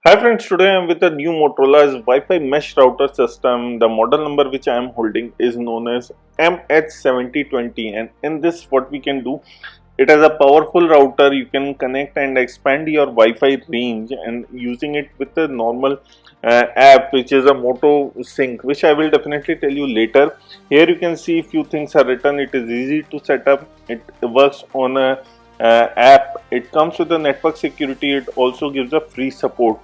Hi friends, today I am with a new Motorola's Wi-Fi mesh router system. The model number which I am holding is known as MH7020, and in this what we can do, it has a powerful router. You can connect and expand your Wi-Fi range and using it with a normal app which is a Moto Sync, which I will definitely tell you later. Here you can see few things are written. It is easy to set up. It works on a app. It comes with a network security. It also gives a free support.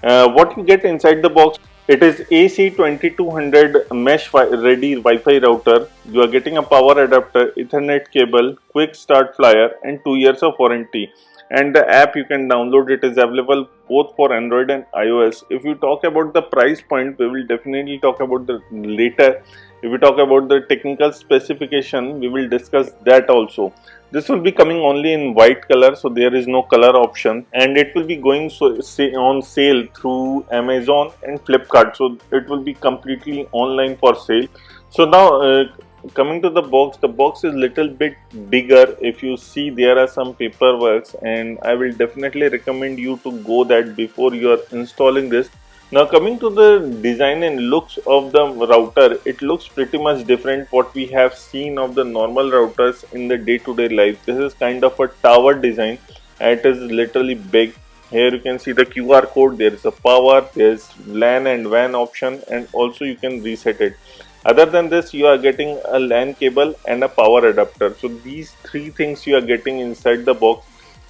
What you get inside the box, it is AC2200 mesh ready Wi-Fi router. You are getting a power adapter, Ethernet cable, quick start flyer, and 2 years of warranty. And the app you can download, it is available both for Android and iOS. If you talk about the price point, we will definitely talk about the later. If we talk about the technical specification, we will discuss that also. This will be coming only in white color, so there is no color option, and it will be going on sale through Amazon and Flipkart. So it will be completely online for sale. So now coming to the box is little bit bigger. If you see, there are some paperwork, and I will definitely recommend you to go that before you are installing this. Now coming to the design and looks of the router, it looks pretty much different what we have seen of the normal routers in the day-to-day life. This is kind of a tower design. It is literally big. Here you can see the QR code, there is a power, there is LAN and WAN option, and also you can reset it. Other than this, you are getting a LAN cable and a power adapter. So these three things you are getting inside the box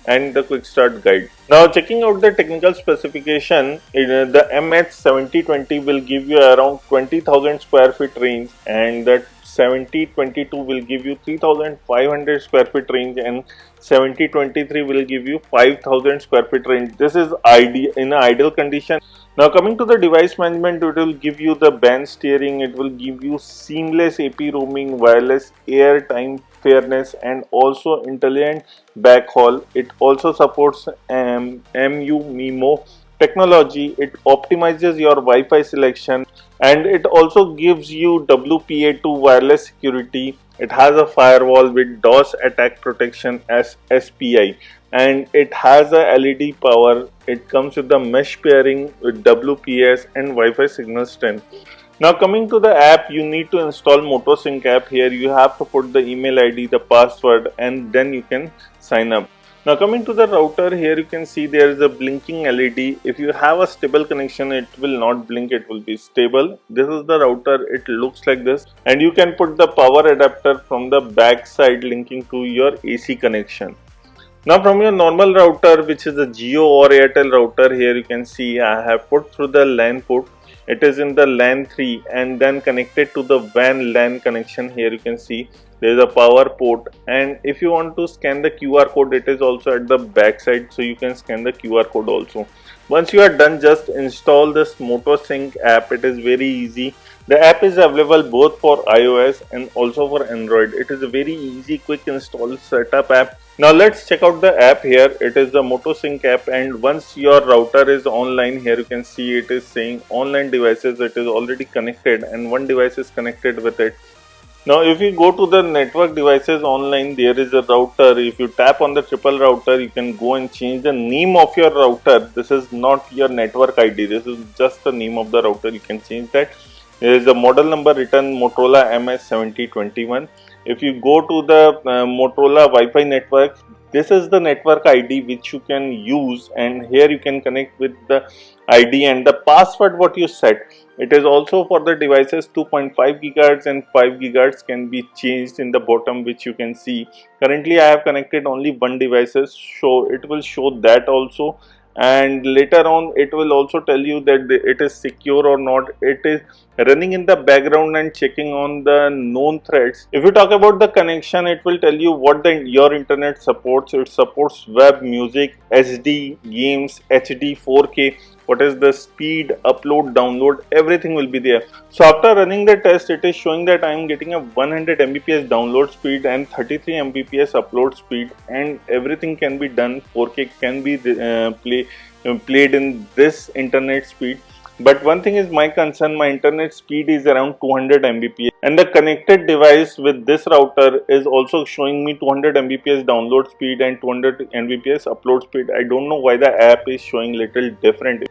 and the quick start guide. Now checking out the technical specification, the MH7020 will give you around 20,000 square feet range, and that 7022 will give you 3,500 square feet range, and 7023 will give you 5,000 square feet range. This is ideal in an ideal condition. Now coming to the device management, it will give you the band steering, it will give you seamless AP roaming, wireless airtime fairness, and also intelligent backhaul. It also supports MU-MIMO technology. It optimizes your Wi-Fi selection, and it also gives you WPA2 wireless security. It has a firewall with DOS attack protection as SPI, and it has a LED power. It comes with the mesh pairing with WPS and Wi-Fi signal strength. Now coming to the app, you need to install Moto Sync app. Here you have to put the email ID, the password, and then you can sign up. Now coming to the router, here you can see there is a blinking LED. If you have a stable connection, it will not blink, it will be stable. This is the router, it looks like this, and you can put the power adapter from the back side linking to your AC connection. Now from your normal router, which is a Jio or Airtel router, here you can see I have put through the LAN port. It is in the LAN 3 and then connected to the WAN LAN connection. Here you can see there is a power port, and if you want to scan the QR code, it is also at the back side, so you can scan the QR code also. Once you are done, just install this Moto Sync app. It is very easy. The app is available both for iOS and also for Android. It is a very easy, quick install setup app. Now let's check out the app here. It is the Moto Sync app, and once your router is online, here you can see it is saying online devices. It is already connected and one device is connected with it. Now if you go to the network devices online, there is a router. If you tap on the triple router, you can go and change the name of your router. This is not your network ID. This is just the name of the router. You can change that. There is a model number written Motorola MH7021. If you go to the Motorola Wi-Fi network, this is the network ID which you can use, and here you can connect with the ID and the password what you set. It is also for the devices 2.5 GHz and 5 GHz can be changed in the bottom, which you can see. Currently I have connected only one devices, so it will show that also, and later on it will also tell you that it is secure or not. It is running in the background and checking on the known threads. If you talk about the connection, it will tell you what your internet supports. It supports web, music, SD, games, HD, 4K, what is the speed, upload, download, everything will be there. So after running the test, it is showing that I am getting a 100 Mbps download speed and 33 Mbps upload speed, and everything can be done. 4K can be played in this internet speed. But one thing is my concern, my internet speed is around 200 Mbps, and the connected device with this router is also showing me 200 Mbps download speed and 200 Mbps upload speed. I don't know why the app is showing little different.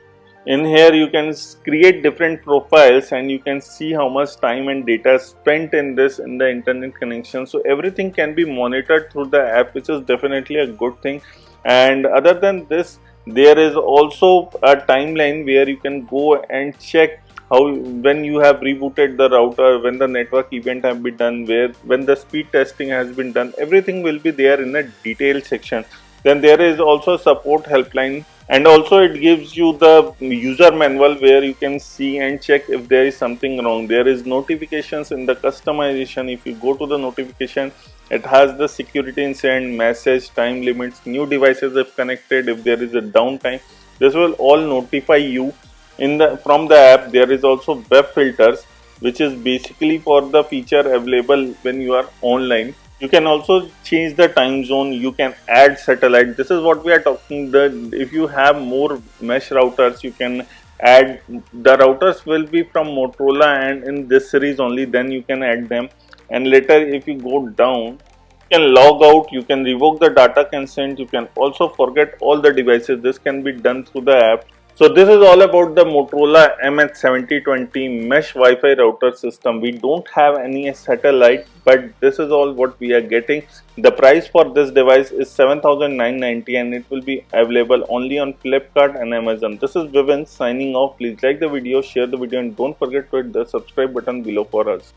In here you can create different profiles and you can see how much time and data spent in this in the internet connection. So everything can be monitored through the app, which is definitely a good thing. And other than this, there is also a timeline where you can go and check how when you have rebooted the router, when the network event have been done, where when the speed testing has been done, everything will be there in a detailed section. Then there is also support helpline, and also it gives you the user manual where you can see and check if there is something wrong. There is notifications in the customization. If you go to the notification, it has the security incident, message, time limits, new devices if connected, if there is a downtime, this will all notify you in the from the app. There is also web filters, which is basically for the feature available when you are online. You can also change the time zone, you can add satellite. This is what we are talking, the if you have more mesh routers, you can add the routers will be from Motorola and in this series only, then you can add them. And later if you go down, you can log out, you can revoke the data consent, you can also forget all the devices. This can be done through the app. So this is all about the Motorola MH7020 mesh Wi-Fi router system. We don't have any satellite, but this is all what we are getting. The price for this device is 7,990 and it will be available only on Flipkart and Amazon. This is Vivin signing off. Please like the video, share the video and don't forget to hit the subscribe button below for us.